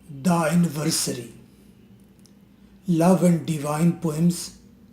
The Anniversary, Love and Divine Poems,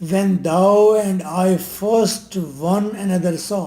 when thou and I first one another saw,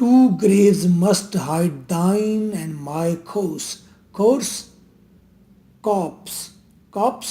Two graves must hide thine and my corse. Corse, corpse. Corpse,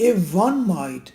If one might,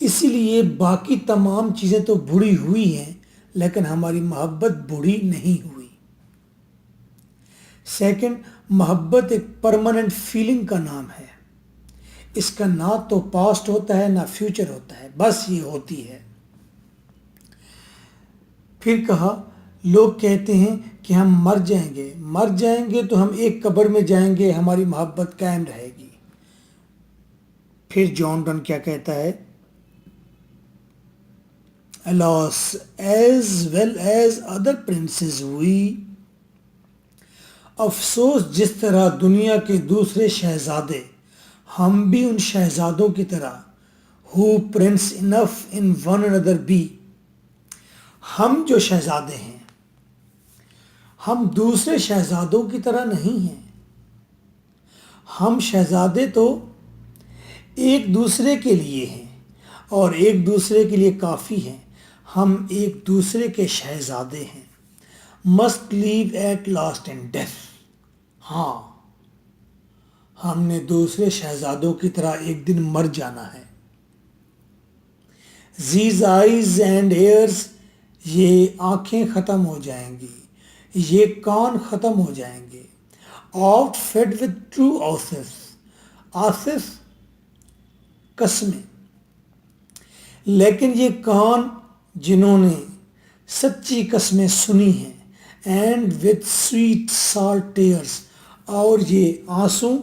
اسی لیے باقی تمام چیزیں تو بڑھی ہوئی ہیں لیکن ہماری محبت بڑھی نہیں ہوئی۔ سیکنڈ، محبت ایک پرماننٹ فیلنگ کا نام ہے۔ اس کا نہ تو پاسٹ ہوتا ہے نہ فیوچر ہوتا ہے، بس یہ ہوتی ہے۔ پھر کہا لوگ کہتے ہیں کہ ہم مر جائیں گے تو ہم ایک قبر میں جائیں گے، ہماری محبت قائم رہے گی۔ پھر جان ڈن کیا کہتا ہے؟ Alas, as well as other princes we، افسوس جس طرح دنیا کے دوسرے شہزادے، ہم بھی ان شہزادوں کی طرح who prince enough in one another be، ہم جو شہزادے ہیں ہم دوسرے شہزادوں کی طرح نہیں ہیں۔ ہم شہزادے تو ایک دوسرے کے لیے ہیں اور ایک دوسرے کے لیے کافی ہیں، ہم ایک دوسرے کے شہزادے ہیں۔ must live at last in death، ہاں ہم نے دوسرے شہزادوں کی طرح ایک دن مر جانا ہے۔ these eyes and ears، یہ آنکھیں ختم ہو جائیں گی، یہ کان ختم ہو جائیں گے۔ out fed with true oaths، Asif قسمیں، لیکن یہ کان جنہوں نے سچی قسمیں سنی ہیں۔ and with sweet salt tears، اور یہ آنسو،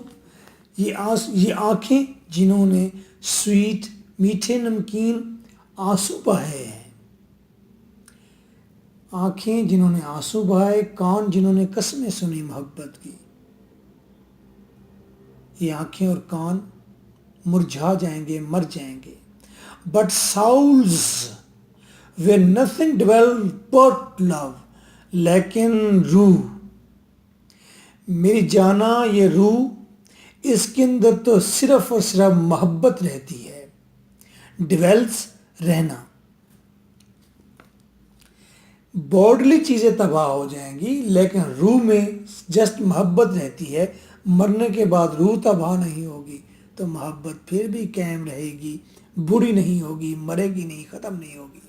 یہ آنکھیں جنہوں نے سویٹ میٹھے نمکین آنسو بہائے ہیں۔ آنکھیں جنہوں نے آنسو بہائے، کان جنہوں نے قسمیں سنی محبت کی۔ یہ آنکھیں اور کان مرجھا جائیں گے، مر جائیں گے۔ but souls where nothing dwell but love، لیکن روح، میری جانا یہ روح، اس کے اندر تو صرف اور صرف محبت رہتی ہے۔ ڈویلس، رہنا۔ باڈلی چیزیں تباہ ہو جائیں گی لیکن روح میں جسٹ محبت رہتی ہے۔ مرنے کے بعد روح تباہ نہیں ہوگی تو محبت پھر بھی قائم رہے گی، بری نہیں ہوگی، مرے گی نہیں، ختم نہیں ہوگی۔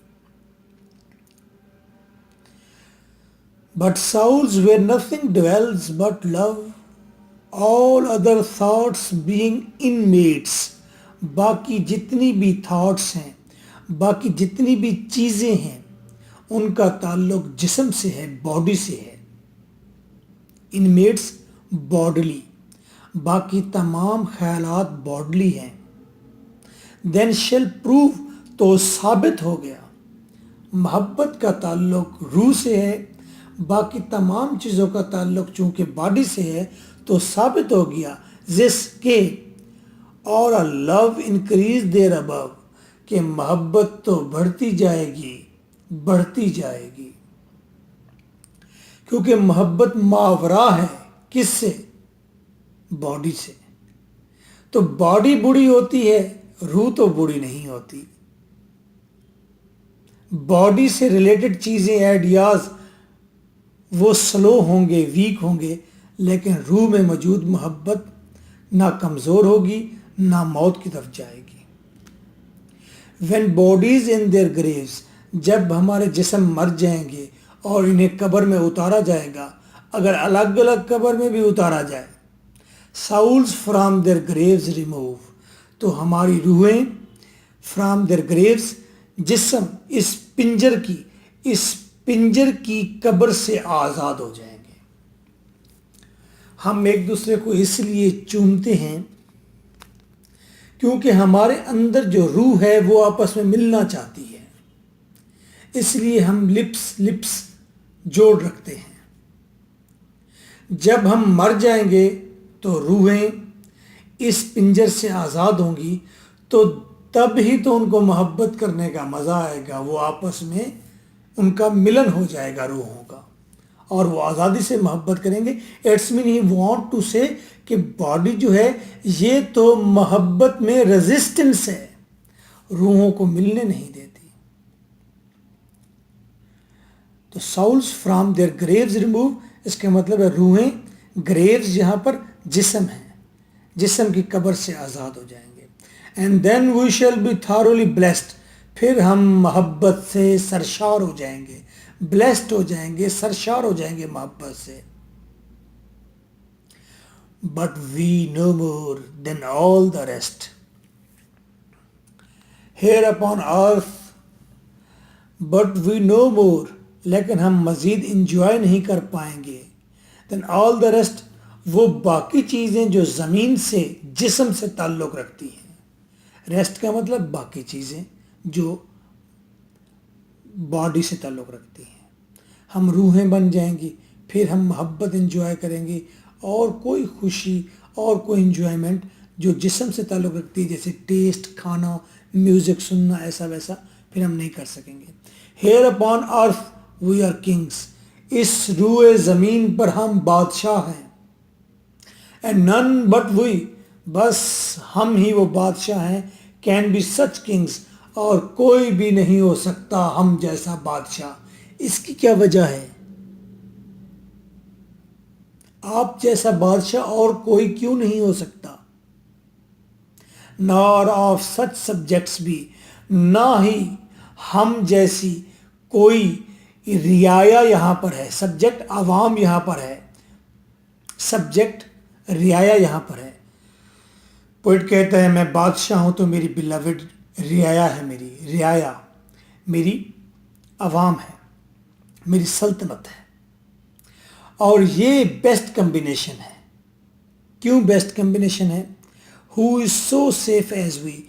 but souls where nothing dwells but love، all other thoughts being inmates، باقی جتنی بھی تھاٹس ہیں، باقی جتنی بھی چیزیں ہیں، ان کا تعلق جسم سے ہے، باڈی سے ہے۔ انمیٹس، باڈلی، باقی تمام خیالات باڈلی ہیں۔ then shall prove، تو ثابت ہو گیا۔ محبت کا تعلق روح سے ہے، باقی تمام چیزوں کا تعلق چونکہ باڈی سے ہے تو ثابت ہو گیا جس کے اور لو انکریز دیر ابو، کہ محبت تو بڑھتی جائے گی، بڑھتی جائے گی، کیونکہ محبت ماورا ہے کس سے؟ باڈی سے۔ تو باڈی بڑی ہوتی ہے، روح تو بڑی نہیں ہوتی۔ باڈی سے ریلیٹڈ چیزیں، آئیڈیاز وہ سلو ہوں گے، ویک ہوں گے، لیکن روح میں موجود محبت نہ کمزور ہوگی نہ موت کی طرف جائے گی۔ when bodies in their graves، جب ہمارے جسم مر جائیں گے اور انہیں قبر میں اتارا جائے گا، اگر الگ الگ قبر میں بھی اتارا جائے، souls from their graves remove، تو ہماری روحیں from their graves، جسم اس پنجر کی قبر سے آزاد ہو جائیں گے۔ ہم ایک دوسرے کو اس لیے چومتے ہیں کیونکہ ہمارے اندر جو روح ہے وہ آپس میں ملنا چاہتی ہے، اس لیے ہم لپس جوڑ رکھتے ہیں۔ جب ہم مر جائیں گے تو روحیں اس پنجر سے آزاد ہوں گی، تو تب ہی تو ان کو محبت کرنے کا مزہ آئے گا، وہ آپس میں ان کا ملن ہو جائے گا روحوں کا، اور وہ آزادی سے محبت کریں گے۔ It's mean he want to say کہ باڈی جو ہے یہ تو محبت میں ریزسٹنس ہے، روحوں کو ملنے نہیں دیتی۔ تو souls from their graves remove, اس کا مطلب ہے روحیں، گریوز یہاں پر جسم ہیں، جسم کی قبر سے آزاد ہو جائیں گے۔ And then we shall be thoroughly blessed. پھر ہم محبت سے سرشار ہو جائیں گے، بلیسڈ ہو جائیں گے، سرشار ہو جائیں گے محبت سے. But we no more than all the rest. Here upon earth, but we no more, لیکن ہم مزید انجوائے نہیں کر پائیں گے. Then all the rest, وہ باقی چیزیں جو زمین سے جسم سے تعلق رکھتی ہیں. ریسٹ کا مطلب باقی چیزیں جو باڈی سے تعلق رکھتی ہیں. ہم روحیں بن جائیں گی، پھر ہم محبت انجوائے کریں گی، اور کوئی خوشی اور کوئی انجوائمنٹ جو جسم سے تعلق رکھتی ہے، جیسے ٹیسٹ، کھانا، میوزک سننا، ایسا ویسا پھر ہم نہیں کر سکیں گے. Here upon earth we are kings. اس روئے زمین پر ہم بادشاہ ہیں. اینڈ نن بٹ وی، بس ہم ہی وہ بادشاہ ہیں. کین بی سچ کنگس، اور کوئی بھی نہیں ہو سکتا ہم جیسا بادشاہ. اس کی کیا وجہ ہے؟ آپ جیسا بادشاہ اور کوئی کیوں نہیں ہو سکتا؟ نار آف سچ سبجیکٹس بھی، نہ ہی ہم جیسی کوئی رعایا یہاں پر ہے. سبجیکٹ عوام یہاں پر ہے، سبجیکٹ رعایا یہاں پر ہے. پوئٹ کہتا ہے میں بادشاہ ہوں تو میری بلاوڈ رعایا ہے. میری رعایا میری عوام ہے، میری سلطنت ہے. اور یہ بیسٹ کمبینیشن ہے. کیوں بیسٹ کمبینیشن ہے؟ ہو از سو سیف ایز وی.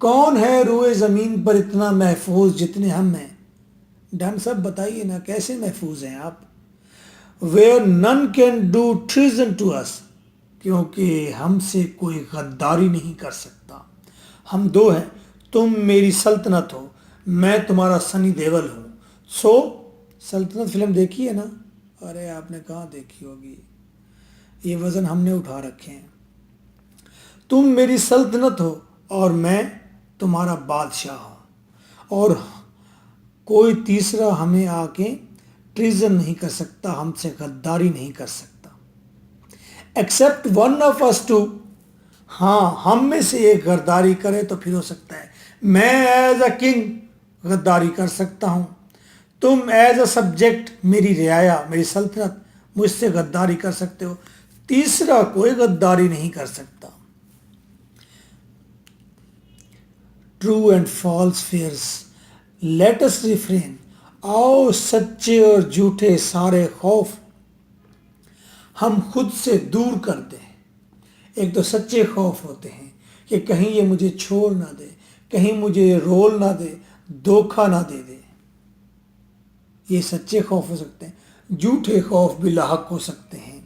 کون ہے روئے زمین پر اتنا محفوظ جتنے ہم ہیں؟ ڈان صاحب بتائیے نا کیسے محفوظ ہیں آپ؟ ویئر نن کین ڈو ٹریزن ٹو اس، کیونکہ ہم سے کوئی غداری نہیں کر سکتا. ہم دو ہیں، تم میری سلطنت ہو، میں تمہارا سنی دیول ہوں. سو سلطنت فلم دیکھی ہے نا؟ ارے آپ نے کہاں دیکھی ہوگی، یہ وزن ہم نے اٹھا رکھے ہیں. تم میری سلطنت ہو اور میں تمہارا بادشاہ ہوں، اور کوئی تیسرا ہمیں آ کے ٹریزن نہیں کر سکتا، ہم سے غداری نہیں کر سکتا. Except one of us two, ہاں ہم میں سے ایک غداری کرے تو پھر ہو سکتا ہے. میں ایز اے کنگ غداری کر سکتا ہوں، تم ایز اے سبجیکٹ، میری رعایا، میری سلطنت، مجھ سے غداری کر سکتے ہو. تیسرا کوئی غداری نہیں کر سکتا. True and false fierce let us refrain. آؤ سچے اور جھوٹے سارے خوف ہم خود سے دور کر دیں. ایک تو سچے خوف ہوتے ہیں کہ کہیں یہ مجھے چھوڑ نہ دے، کہیں مجھے رول نہ دے، دھوکہ نہ دے دے. یہ سچے خوف ہو سکتے ہیں. جھوٹے خوف بھی لاحق ہو سکتے ہیں.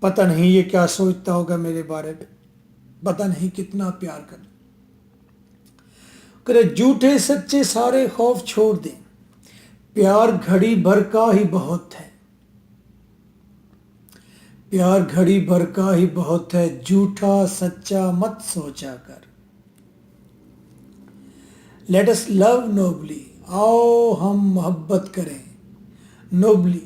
پتہ نہیں یہ کیا سوچتا ہوگا میرے بارے میں، پتہ نہیں کتنا پیار کر. کرے جھوٹے سچے سارے خوف چھوڑ دیں. پیار گھڑی بھر کا ہی بہت ہے، پیار گھڑی بھر کا ہی بہت ہے، جھوٹا سچا مت سوچا کر. لیٹ اس لو نوبلی. آؤ ہم محبت کریں نوبلی،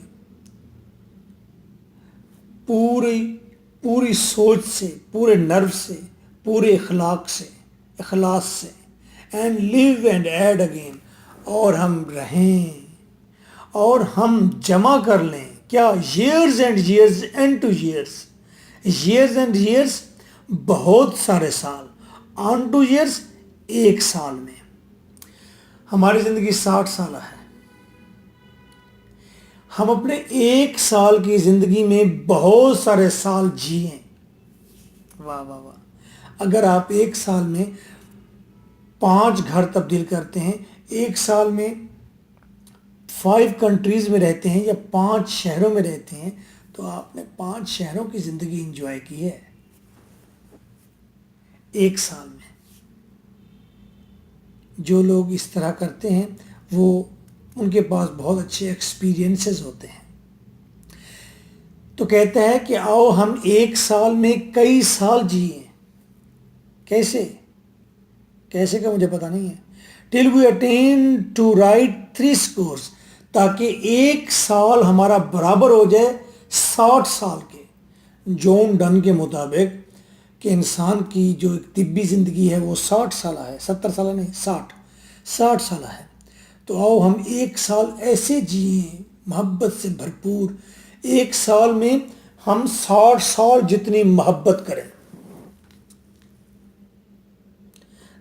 پوری سوچ سے، پورے نرو سے، پورے اخلاص سے. And live and add again, اور ہم رہیں اور ہم جمع کر لیں. کیا؟ Years and years and two years. Years and years بہت سارے سال، آن ٹو ایئرس ایک سال میں. ہماری زندگی 60 سالہ ہے. ہم اپنے ایک سال کی زندگی میں بہت سارے سال جیے. واہ واہ واہ. اگر آپ ایک سال میں 5 گھر تبدیل کرتے ہیں، ایک سال میں 5 کنٹریز میں رہتے ہیں یا 5 شہروں میں رہتے ہیں، تو آپ نے 5 شہروں کی زندگی انجوائے کی ہے ایک سال میں. جو لوگ اس طرح کرتے ہیں وہ ان کے پاس بہت اچھے ایکسپیرینسز ہوتے ہیں. تو کہتا ہے کہ آؤ ہم ایک سال میں کئی سال جئیں. کیسے کا مجھے پتہ نہیں ہے. ٹل وی اٹین ٹو رائٹ 3 scores، تاکہ ایک سال ہمارا برابر ہو جائے 60 سال کے. جون ڈن کے مطابق کہ انسان کی جو ایک طبی زندگی ہے وہ 60 سالہ ہے، 70 سالہ نہیں، 60 سالہ ہے. تو آؤ ہم 1 سال ایسے جئیں محبت سے بھرپور، 1 سال میں ہم 60 سال جتنی محبت کریں.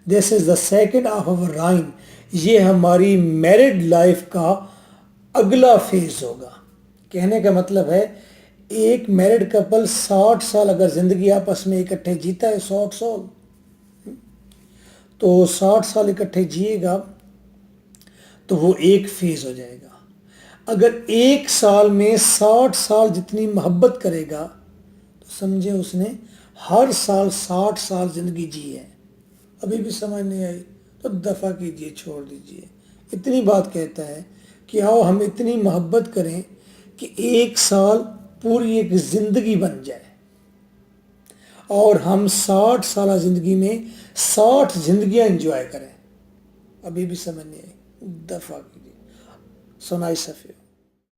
This is the second of our رائن. یہ ہماری میرڈ لائف کا اگلا فیز ہوگا. کہنے کا مطلب ہے ایک میرڈ کپل 60 سال اگر زندگی آپس میں اکٹھے جیتا ہے، 60 سال، تو 60 سال اکٹھے جیے گا تو وہ ایک فیز ہو جائے گا. اگر 1 سال میں 60 سال جتنی محبت کرے گا تو سمجھے اس نے ہر سال 60 سال زندگی جی ہے. ابھی بھی سمجھ نہیں آئی تو دفع کیجئے، چھوڑ دیجئے. اتنی بات کہتا ہے کہ آؤ ہم اتنی محبت کریں کہ 1 سال پوری ایک زندگی بن جائے، اور ہم 60 سالہ زندگی میں 60 زندگیاں انجوائے کریں. ابھی بھی سمجھ نہیں آئی، دفع کیجئے. So nice of you.